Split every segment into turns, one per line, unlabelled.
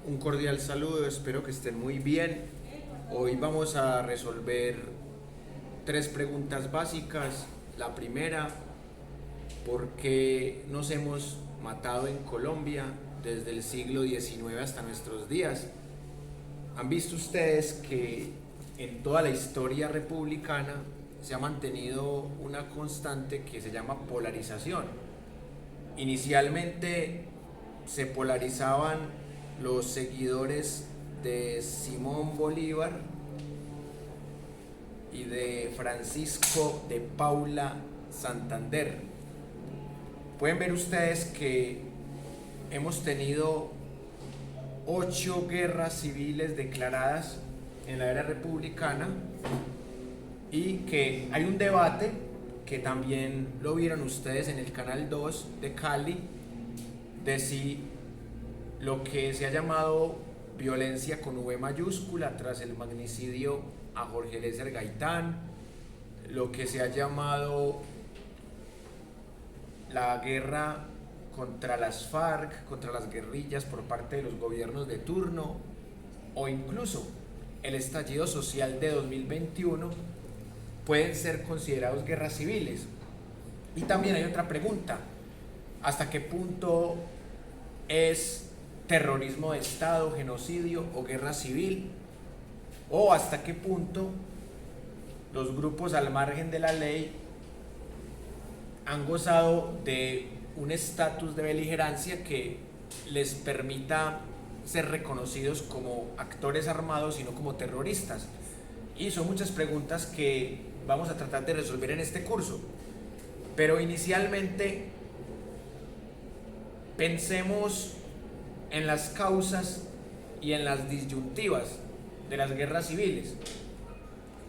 Un cordial saludo, espero que estén muy bien. Hoy vamos a resolver tres preguntas básicas. La primera, ¿por qué nos hemos matado en Colombia desde el siglo XIX hasta nuestros días? ¿Han visto ustedes que en toda la historia republicana se ha mantenido una constante que se llama polarización? Inicialmente se polarizaban los seguidores de Simón Bolívar y de Francisco de Paula Santander. Pueden ver ustedes que hemos tenido 8 guerras civiles declaradas en la era republicana y que hay un debate que también lo vieron ustedes en el canal 2 de Cali, de si lo que se ha llamado violencia con V mayúscula tras el magnicidio a Jorge Eliezer Gaitán, lo que se ha llamado la guerra contra las FARC, contra las guerrillas por parte de los gobiernos de turno, o incluso el estallido social de 2021, pueden ser considerados guerras civiles. Y también hay otra pregunta: ¿hasta qué punto es terrorismo de Estado, genocidio o guerra civil? ¿O hasta qué punto los grupos al margen de la ley han gozado de un estatus de beligerancia que les permita ser reconocidos como actores armados y no como terroristas? Y son muchas preguntas que vamos a tratar de resolver en este curso. Pero inicialmente pensemos en las causas y en las disyuntivas de las guerras civiles.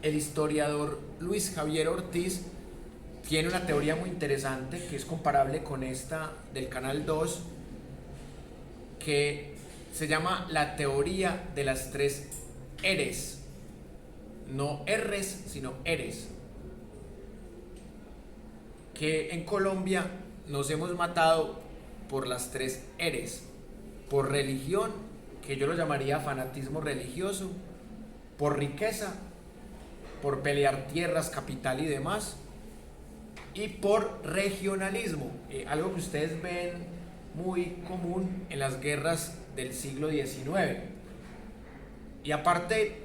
El historiador Luis Javier Ortiz tiene una teoría muy interesante que es comparable con esta del canal 2, que se llama la teoría de las 3 eres. No erres, sino eres. Que en Colombia nos hemos matado por las 3 eres: por religión, que yo lo llamaría fanatismo religioso; por riqueza, por pelear tierras, capital y demás; y por regionalismo, algo que ustedes ven muy común en las guerras del siglo XIX. Y aparte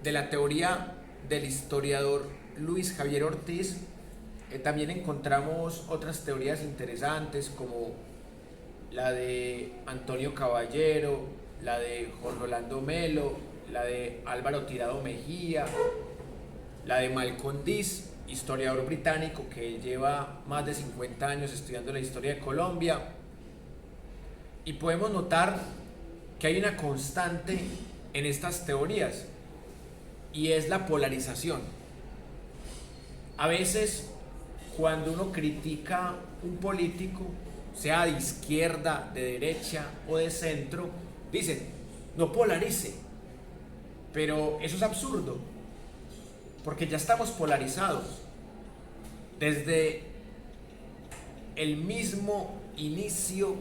de la teoría del historiador Luis Javier Ortiz, también encontramos otras teorías interesantes como la de Antonio Caballero, la de Jorge Orlando Melo, la de Álvaro Tirado Mejía, la de Malcolm Deas, historiador británico que lleva más de 50 años estudiando la historia de Colombia. Y podemos notar que hay una constante en estas teorías, y es la polarización. A veces, cuando uno critica un político, sea de izquierda, de derecha o de centro, dicen: no polarice. Pero eso es absurdo, porque ya estamos polarizados desde el mismo inicio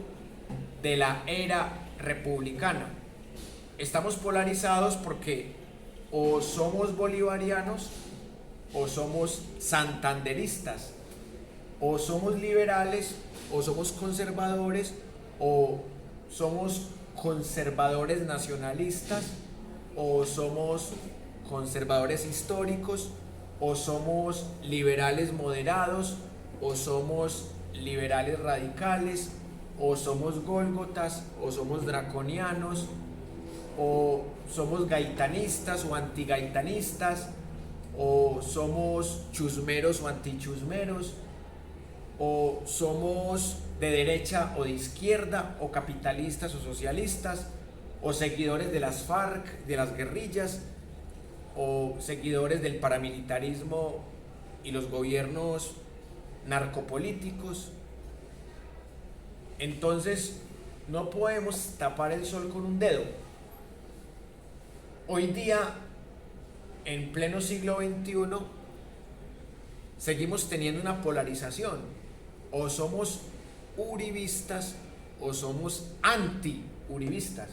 de la era republicana. Estamos polarizados porque o somos bolivarianos o somos santanderistas, o somos liberales o somos conservadores, o somos conservadores nacionalistas, o somos conservadores históricos, o somos liberales moderados, o somos liberales radicales, o somos gólgotas, o somos draconianos, o somos gaitanistas o antigaitanistas, o somos chusmeros o antichusmeros, o somos de derecha o de izquierda, o capitalistas o socialistas, o seguidores de las FARC, de las guerrillas, o seguidores del paramilitarismo y los gobiernos narcopolíticos. Entonces, no podemos tapar el sol con un dedo. Hoy día, en pleno siglo XXI, seguimos teniendo una polarización: o somos uribistas o somos anti-uribistas.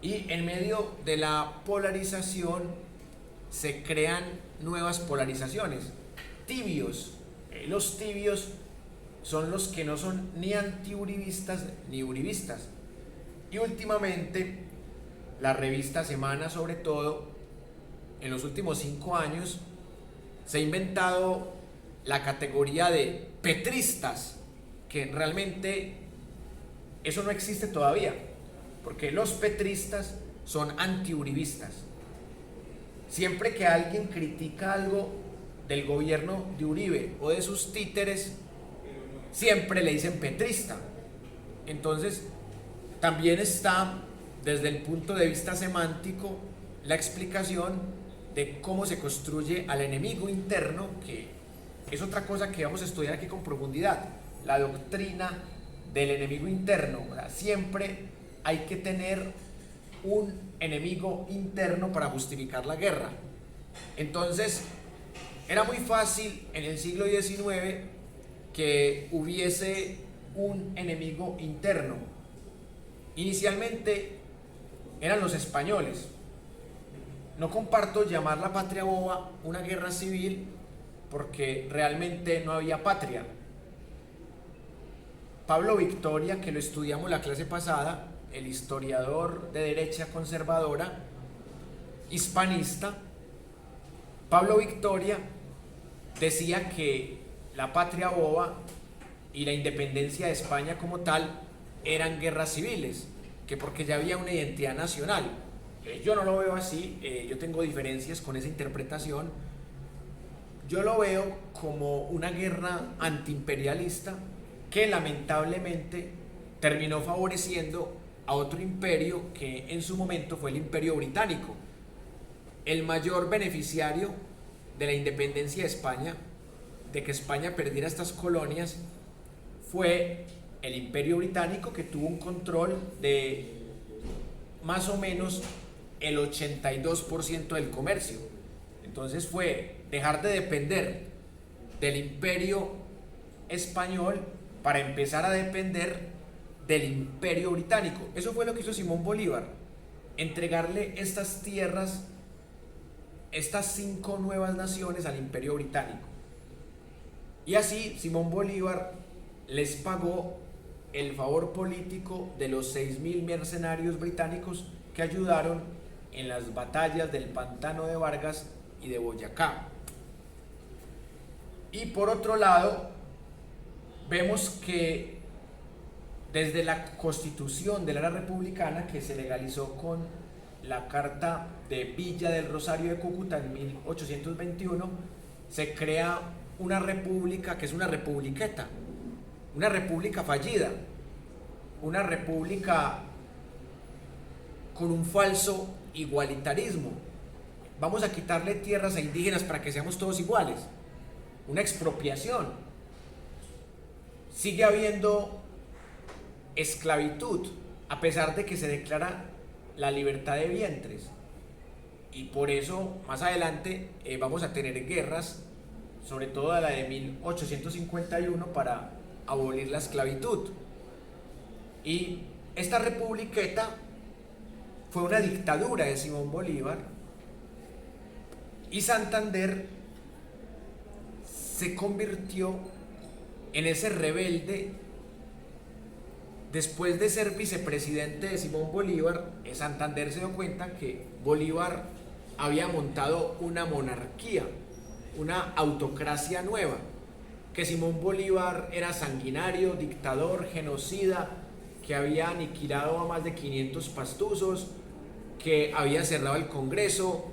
Y en medio de la polarización se crean nuevas polarizaciones. Tibios. Los tibios son los que no son ni antiuribistas ni uribistas. Y últimamente, la revista Semana, sobre todo, en los últimos 5 años, se ha inventado la categoría de petristas, que realmente eso no existe todavía, porque los petristas son antiuribistas. Siempre que alguien critica algo del gobierno de Uribe o de sus títeres, siempre le dicen petrista. Entonces, también está, desde el punto de vista semántico, la explicación de cómo se construye al enemigo interno, que es otra cosa que vamos a estudiar aquí con profundidad, la doctrina del enemigo interno. O sea, siempre hay que tener un enemigo interno para justificar la guerra. Entonces, era muy fácil en el siglo XIX que hubiese un enemigo interno. Inicialmente eran los españoles. No comparto llamar la patria boba una guerra civil, porque realmente no había patria. Pablo Victoria, que lo estudiamos la clase pasada, el historiador de derecha conservadora, hispanista, Pablo Victoria decía que la patria boba y la independencia de España como tal eran guerras civiles, que porque ya había una identidad nacional. Yo no lo veo así, yo tengo diferencias con esa interpretación. Yo lo veo como una guerra antiimperialista que lamentablemente terminó favoreciendo a otro imperio que en su momento fue el Imperio Británico. El mayor beneficiario de la independencia de España, de que España perdiera estas colonias, fue el Imperio Británico, que tuvo un control de más o menos el 82% del comercio. Entonces fue dejar de depender del Imperio español para empezar a depender del Imperio Británico. Eso fue lo que hizo Simón Bolívar, entregarle estas tierras, estas 5 nuevas naciones al Imperio Británico. Y así Simón Bolívar les pagó el favor político de los 6.000 mercenarios británicos que ayudaron en las batallas del Pantano de Vargas y de Boyacá. Y por otro lado, vemos que desde la Constitución de la era republicana, que se legalizó con la Carta de Villa del Rosario de Cúcuta en 1821, se crea una república que es una republiqueta, una república fallida, una república con un falso igualitarismo. Vamos a quitarle tierras a indígenas para que seamos todos iguales. Una expropiación. Sigue habiendo esclavitud, a pesar de que se declara la libertad de vientres. Y por eso, más adelante, vamos a tener guerras, sobre todo la de 1851, para abolir la esclavitud. Y esta republiqueta fue una dictadura de Simón Bolívar, y Santander se convirtió en ese rebelde. Después de ser vicepresidente de Simón Bolívar, Santander se dio cuenta que Bolívar había montado una monarquía, una autocracia nueva, que Simón Bolívar era sanguinario, dictador, genocida, que había aniquilado a más de 500 pastusos, que había cerrado el Congreso,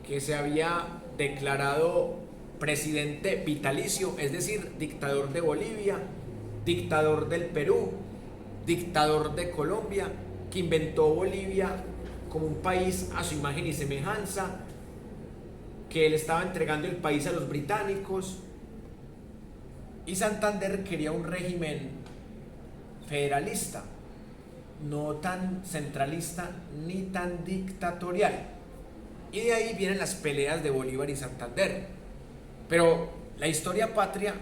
que se había declarado presidente vitalicio, es decir, dictador de Bolivia, dictador del Perú, dictador de Colombia, que inventó Bolivia como un país a su imagen y semejanza, que él estaba entregando el país a los británicos. Y Santander quería un régimen federalista, no tan centralista ni tan dictatorial. Y de ahí vienen las peleas de Bolívar y Santander. Pero la historia patria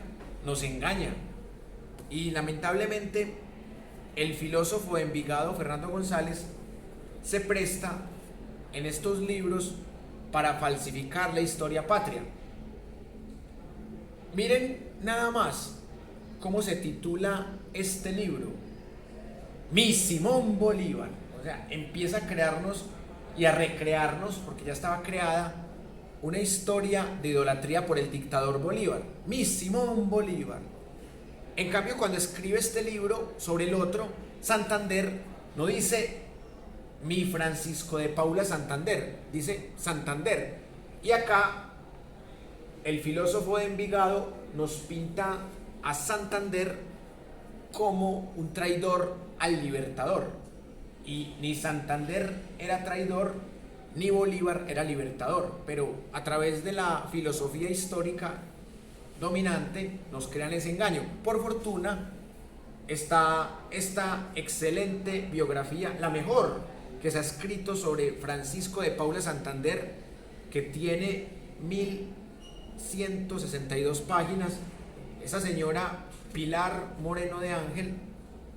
nos engaña, y lamentablemente el filósofo de Envigado, Fernando González, se presta en estos libros para falsificar la historia patria. Miren nada más cómo se titula este libro: Mi Simón Bolívar. O sea, empieza a crearnos y a recrearnos, porque ya estaba creada, una historia de idolatría por el dictador Bolívar. Mi Simón Bolívar. En cambio, cuando escribe este libro sobre el otro, Santander, no dice mi Francisco de Paula Santander, dice Santander. Y acá el filósofo de Envigado nos pinta a Santander como un traidor al libertador. Y ni Santander era traidor, ni Bolívar era libertador, pero a través de la filosofía histórica dominante nos crean ese engaño. Por fortuna está esta excelente biografía, la mejor que se ha escrito sobre Francisco de Paula Santander, que tiene 1162 páginas. Esa señora Pilar Moreno de Ángel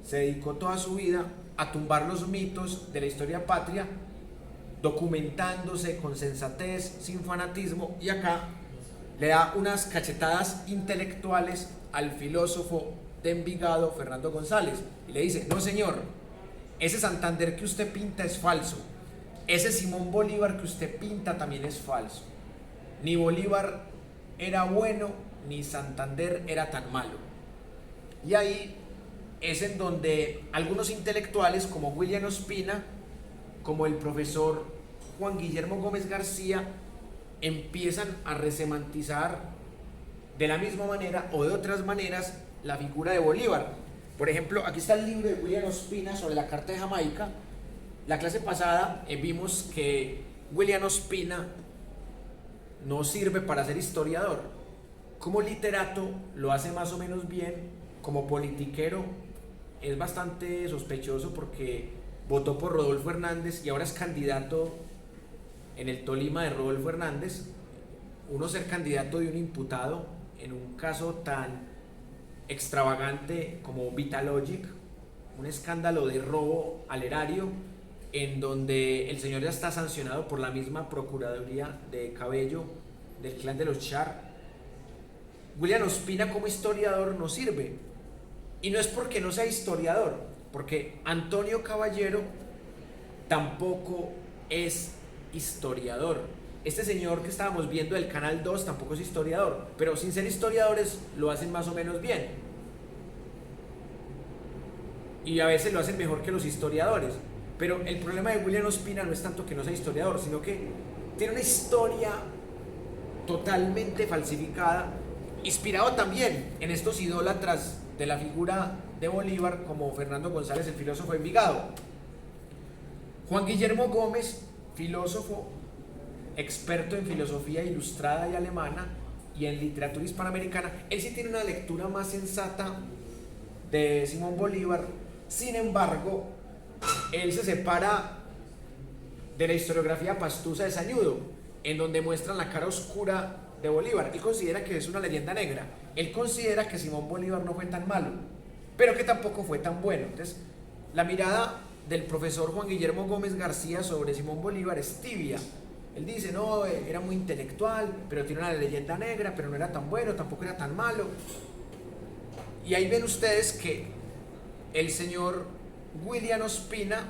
se dedicó toda su vida a tumbar los mitos de la historia patria, documentándose con sensatez, sin fanatismo, y acá le da unas cachetadas intelectuales al filósofo de Envigado, Fernando González, y le dice: no señor, ese Santander que usted pinta es falso, ese Simón Bolívar que usted pinta también es falso, ni Bolívar era bueno, ni Santander era tan malo. Y ahí es en donde algunos intelectuales como William Ospina, como el profesor Juan Guillermo Gómez García, empiezan a resemantizar de la misma manera o de otras maneras la figura de Bolívar. Por ejemplo, aquí está el libro de William Ospina sobre la Carta de Jamaica. La clase pasada vimos que William Ospina no sirve para ser historiador. Como literato lo hace más o menos bien, como politiquero es bastante sospechoso porque votó por Rodolfo Hernández y ahora es candidato en el Tolima de Rodolfo Hernández. Uno ser candidato de un imputado en un caso tan extravagante como Vitalogic, un escándalo de robo al erario, en donde el señor ya está sancionado por la misma Procuraduría de Cabello del clan de los Char. William Ospina como historiador no sirve, y no es porque no sea historiador, porque Antonio Caballero tampoco es historiador. Este señor que estábamos viendo del Canal 2 tampoco es historiador, pero sin ser historiadores lo hacen más o menos bien, y a veces lo hacen mejor que los historiadores. Pero el problema de William Ospina no es tanto que no sea historiador, sino que tiene una historia totalmente falsificada, inspirado también en estos idólatras de la figura de Bolívar como Fernando González, el filósofo de Envigado. Juan Guillermo Gómez, filósofo experto en filosofía ilustrada y alemana y en literatura hispanoamericana, él sí tiene una lectura más sensata de Simón Bolívar. Sin embargo, él se separa de la historiografía pastusa de Sañudo, en donde muestran la cara oscura de Bolívar. Él considera que es una leyenda negra. Él considera que Simón Bolívar no fue tan malo, pero que tampoco fue tan bueno. Entonces, la mirada del profesor Juan Guillermo Gómez García sobre Simón Bolívar es tibia. Él dice: no, era muy intelectual, pero tiene una leyenda negra, pero no era tan bueno, tampoco era tan malo. Y ahí ven ustedes que el señor William Ospina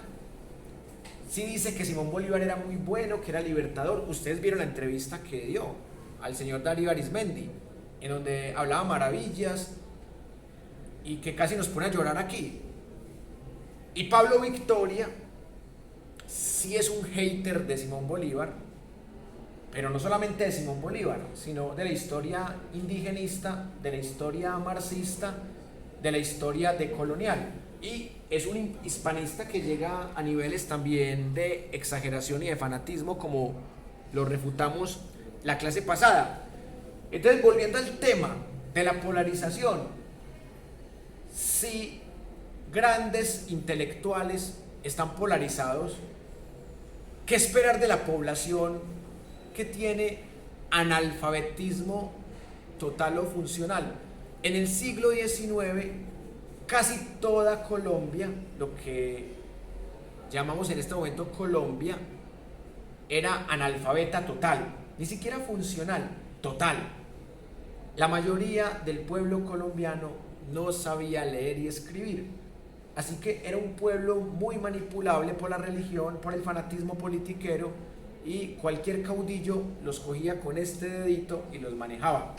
sí dice que Simón Bolívar era muy bueno, que era libertador. Ustedes vieron la entrevista que dio al señor Darío Arizmendi, en donde hablaba maravillas y que casi nos pone a llorar aquí. Y Pablo Victoria sí es un hater de Simón Bolívar, pero no solamente de Simón Bolívar, sino de la historia indigenista, de la historia marxista, de la historia decolonial. Y es un hispanista que llega a niveles también de exageración y de fanatismo, como lo refutamos la clase pasada. Entonces, volviendo al tema de la polarización, si grandes intelectuales están polarizados, ¿qué esperar de la población que tiene analfabetismo total o funcional? En el siglo XIX, casi toda Colombia, lo que llamamos en este momento Colombia, era analfabeta total, ni siquiera funcional, total. La mayoría del pueblo colombiano no sabía leer y escribir, así que era un pueblo muy manipulable por la religión, por el fanatismo politiquero, y cualquier caudillo los cogía con este dedito y los manejaba.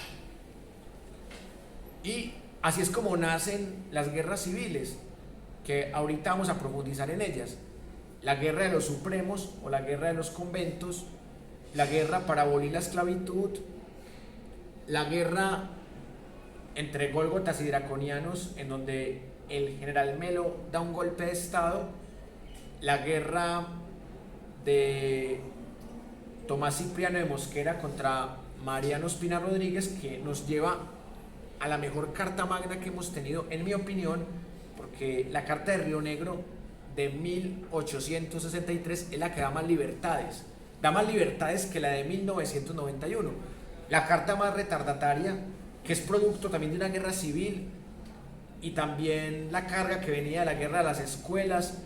Y así es como nacen las guerras civiles, que ahorita vamos a profundizar en ellas. La guerra de los supremos o la guerra de los conventos, la guerra para abolir la esclavitud, la guerra entre gólgotas y draconianos, en donde el general Melo da un golpe de estado, la guerra de Tomás Cipriano de Mosquera contra Mariano Espina Rodríguez, que nos lleva a la mejor carta magna que hemos tenido, en mi opinión, porque la carta de Río Negro de 1863 es la que da más libertades que la de 1991, la carta más retardataria, que es producto también de una guerra civil, y también la carga que venía de la guerra de las escuelas,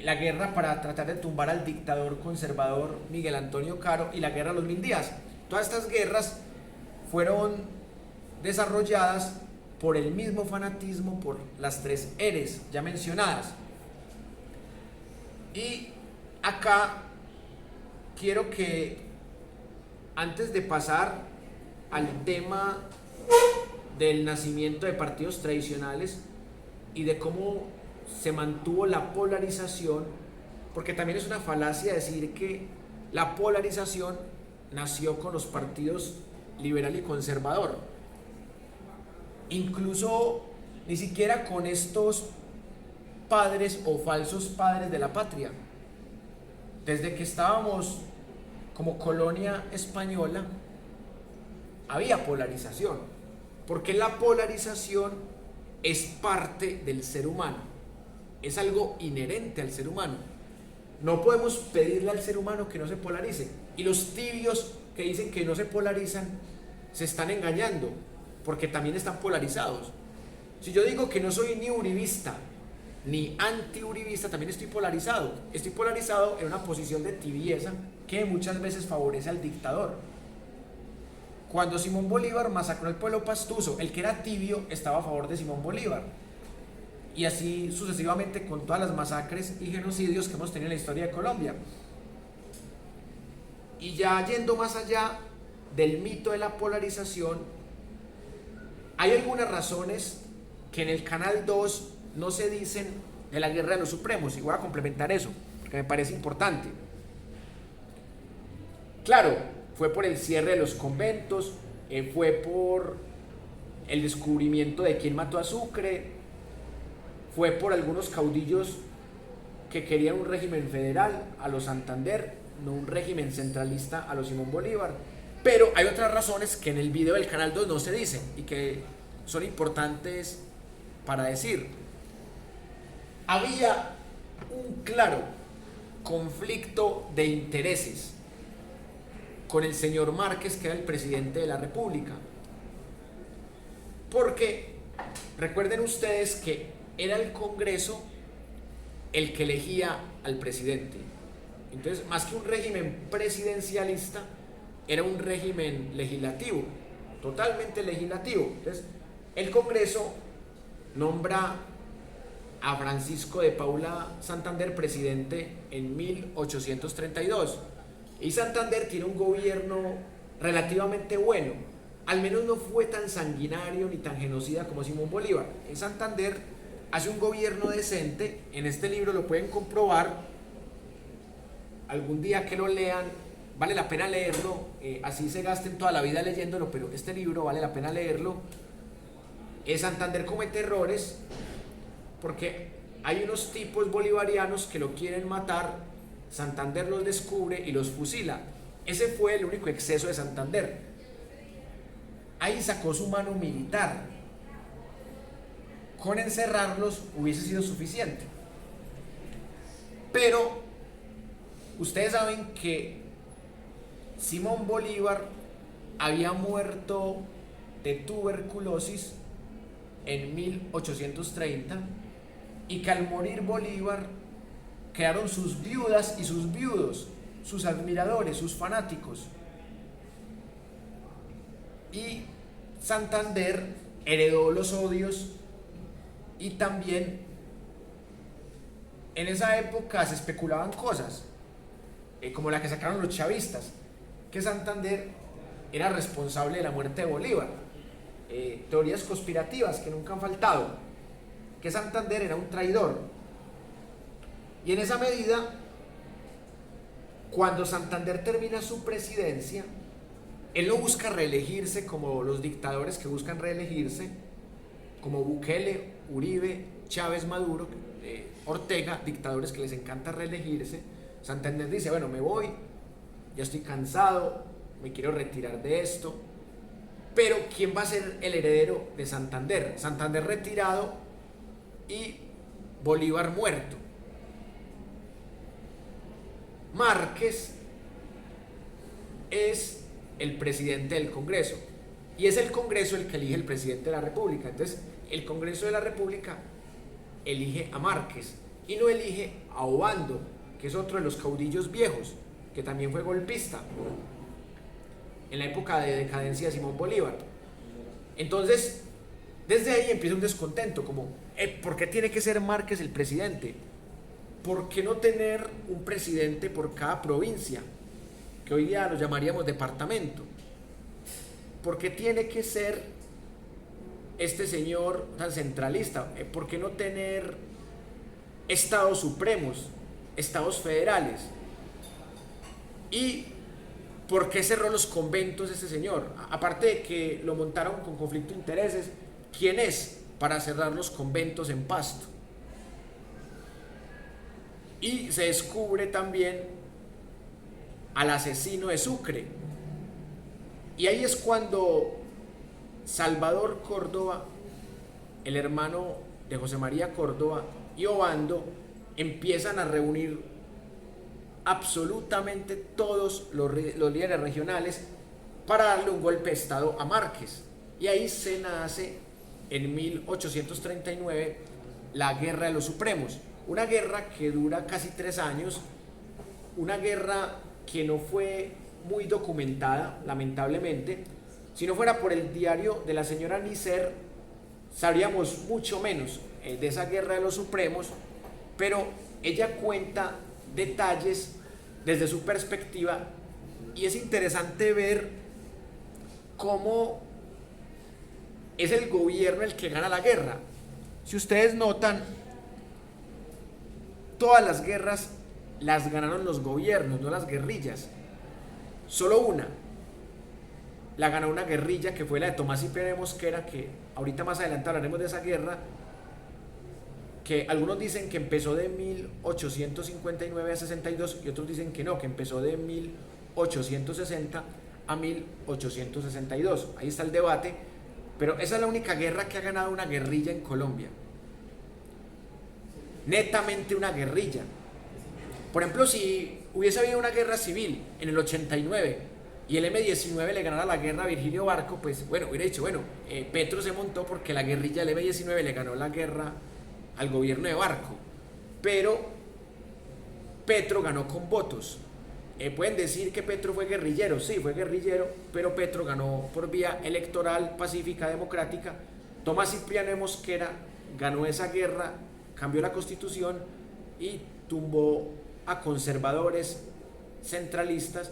la guerra para tratar de tumbar al dictador conservador Miguel Antonio Caro, y la guerra de los 1000 días. Todas estas guerras fueron desarrolladas por el mismo fanatismo, por las tres eres ya mencionadas. Y acá quiero que, antes de pasar al tema del nacimiento de partidos tradicionales y de cómo se mantuvo la polarización, porque también es una falacia decir que la polarización nació con los partidos liberal y conservador. Incluso ni siquiera con estos padres o falsos padres de la patria. Desde que estábamos como colonia española había polarización, porque la polarización es parte del ser humano, es algo inherente al ser humano. No podemos pedirle al ser humano que no se polarice, y los tibios que dicen que no se polarizan se están engañando, porque también están polarizados. Si yo digo que no soy ni uribista ni anti-uribista, también estoy polarizado. Estoy polarizado en una posición de tibieza que muchas veces favorece al dictador. Cuando Simón Bolívar masacró al pueblo pastuso, el que era tibio estaba a favor de Simón Bolívar. Y así sucesivamente con todas las masacres y genocidios que hemos tenido en la historia de Colombia. Y ya yendo más allá del mito de la polarización, hay algunas razones que en el Canal 2 no se dicen de la guerra de los supremos, y voy a complementar eso, porque me parece importante. Claro, fue por el cierre de los conventos, fue por el descubrimiento de quién mató a Sucre, fue por algunos caudillos que querían un régimen federal a los Santander, no un régimen centralista a los Simón Bolívar. Pero hay otras razones que en el video del Canal 2 no se dicen y que son importantes para decir. Había un claro conflicto de intereses con el señor Márquez, que era el presidente de la República, porque recuerden ustedes que era el Congreso el que elegía al presidente. Entonces, más que un régimen presidencialista, era un régimen legislativo, totalmente legislativo. Entonces, el Congreso nombra a Francisco de Paula Santander presidente en 1832, y Santander tiene un gobierno relativamente bueno, al menos no fue tan sanguinario ni tan genocida como Simón Bolívar. En Santander hace un gobierno decente, en este libro lo pueden comprobar, algún día que lo lean, vale la pena leerlo, así se gasten toda la vida leyéndolo, pero este libro vale la pena leerlo. Santander comete errores porque hay unos tipos bolivarianos que lo quieren matar, Santander los descubre y los fusila. Ese fue el único exceso de Santander. Ahí sacó su mano militar. Con encerrarlos hubiese sido suficiente. Pero ustedes saben que Simón Bolívar había muerto de tuberculosis en 1830, y que al morir Bolívar quedaron sus viudas y sus viudos, sus admiradores, sus fanáticos. Y Santander heredó los odios, y también en esa época se especulaban cosas, como la que sacaron los chavistas, que Santander era responsable de la muerte de Bolívar. Teorías conspirativas que nunca han faltado, que Santander era un traidor. Y en esa medida, cuando Santander termina su presidencia, él no busca reelegirse como los dictadores que buscan reelegirse, como Bukele, Uribe, Chávez, Maduro, Ortega, dictadores que les encanta reelegirse. Santander dice, bueno, me voy, ya estoy cansado, me quiero retirar de esto. Pero ¿quién va a ser el heredero de Santander? Santander retirado y Bolívar muerto. Márquez es el presidente del Congreso, y es el Congreso el que elige el presidente de la República. Entonces el Congreso de la República elige a Márquez y no elige a Obando, que es otro de los caudillos viejos, que también fue golpista en la época de decadencia de Simón Bolívar. Entonces desde ahí empieza un descontento, como ¿por qué tiene que ser Márquez el presidente? ¿Por qué no tener un presidente por cada provincia, que hoy día lo llamaríamos departamento? ¿Por qué tiene que ser este señor tan centralista? ¿Por qué no tener estados supremos, estados federales? ¿Y por qué cerró los conventos este señor? Aparte de que lo montaron con conflicto de intereses, ¿quién es para cerrar los conventos en Pasto? Y se descubre también al asesino de Sucre. Y ahí es cuando Salvador Córdoba, el hermano de José María Córdoba, y Obando empiezan a reunir absolutamente todos los líderes regionales para darle un golpe de estado a Márquez. Y ahí se nace en 1839 la Guerra de los Supremos, una guerra que dura casi 3 años, una guerra que no fue muy documentada, lamentablemente. Si no fuera por el diario de la señora Nisser, sabríamos mucho menos de esa Guerra de los Supremos, pero ella cuenta detalles desde su perspectiva, y es interesante ver cómo es el gobierno el que gana la guerra. Si ustedes notan, todas las guerras las ganaron los gobiernos, no las guerrillas. Solo una la ganó una guerrilla, que fue la de Tomás Cipriano de Mosquera, que ahorita más adelante hablaremos de esa guerra, que algunos dicen que empezó de 1859 a 62 y otros dicen que no, que empezó de 1860 a 1862. Ahí está el debate, pero esa es la única guerra que ha ganado una guerrilla en Colombia. Netamente una guerrilla. Por ejemplo, si hubiese habido una guerra civil en el 89 y el M-19 le ganara la guerra a Virgilio Barco, pues bueno, hubiera dicho, bueno, Petro se montó porque la guerrilla del M-19 le ganó la guerra al gobierno de Barco. Pero Petro ganó con votos. Pueden decir que Petro fue guerrillero, sí, fue guerrillero, pero Petro ganó por vía electoral, pacífica, democrática. Tomás Cipriano de Mosquera ganó esa guerra, cambió la constitución y tumbó a conservadores centralistas,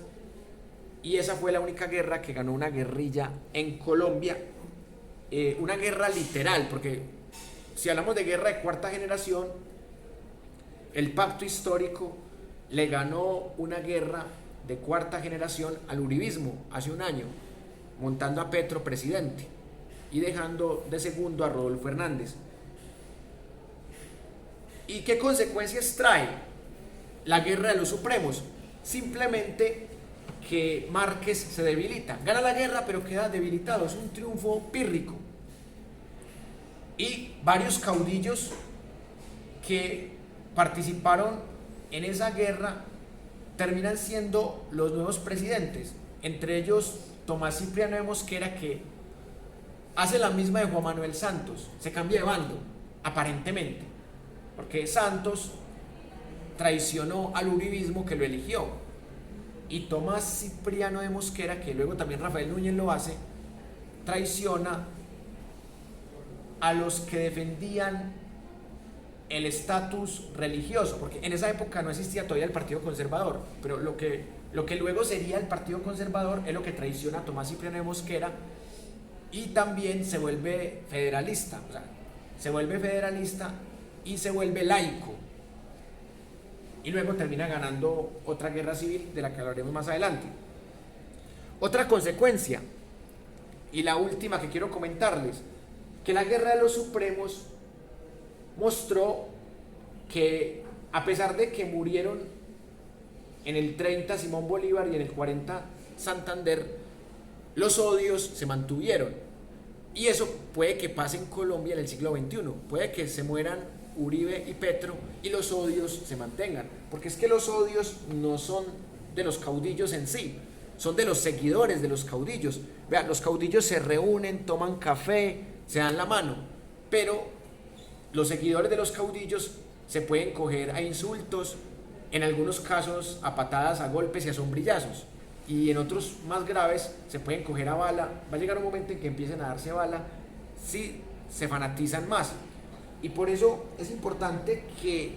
y esa fue la única guerra que ganó una guerrilla en Colombia, una guerra literal, porque si hablamos de guerra de cuarta generación, el pacto histórico le ganó una guerra de cuarta generación al uribismo hace un año, montando a Petro presidente y dejando de segundo a Rodolfo Hernández. ¿Y qué consecuencias trae la Guerra de los Supremos? Simplemente que Márquez se debilita, gana la guerra pero queda debilitado, es un triunfo pírrico. Y varios caudillos que participaron en esa guerra terminan siendo los nuevos presidentes, entre ellos Tomás Cipriano de Mosquera, que hace la misma de Juan Manuel Santos, se cambia de bando, aparentemente, porque Santos traicionó al uribismo que lo eligió. Y Tomás Cipriano de Mosquera, que luego también Rafael Núñez lo hace, traiciona a los que defendían el estatus religioso, porque en esa época no existía todavía el Partido Conservador, pero lo que luego sería el Partido Conservador es lo que traiciona a Tomás Cipriano de Mosquera, y también se vuelve federalista, o sea, se vuelve federalista y se vuelve laico, y luego termina ganando otra guerra civil de la que hablaremos más adelante. Otra consecuencia, y la última que quiero comentarles, que la Guerra de los Supremos mostró que, a pesar de que murieron en el 30 Simón Bolívar y en el 40 Santander, los odios se mantuvieron. Y eso puede que pase en Colombia en el siglo XXI. Puede que se mueran Uribe y Petro y los odios se mantengan. Porque es que los odios no son de los caudillos en sí, son de los seguidores de los caudillos. Vean, los caudillos se reúnen, toman café, se dan la mano, pero los seguidores de los caudillos se pueden coger a insultos, en algunos casos a patadas, a golpes y a sombrillazos, y en otros más graves se pueden coger a bala. Va a llegar un momento en que empiecen a darse bala si se fanatizan más. Y por eso es importante que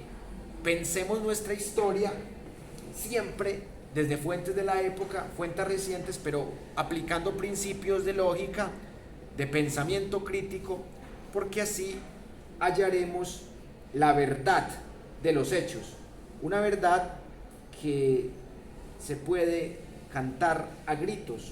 pensemos nuestra historia siempre desde fuentes de la época, fuentes recientes, pero aplicando principios de lógica, de pensamiento crítico, porque así hallaremos la verdad de los hechos, una verdad que se puede cantar a gritos,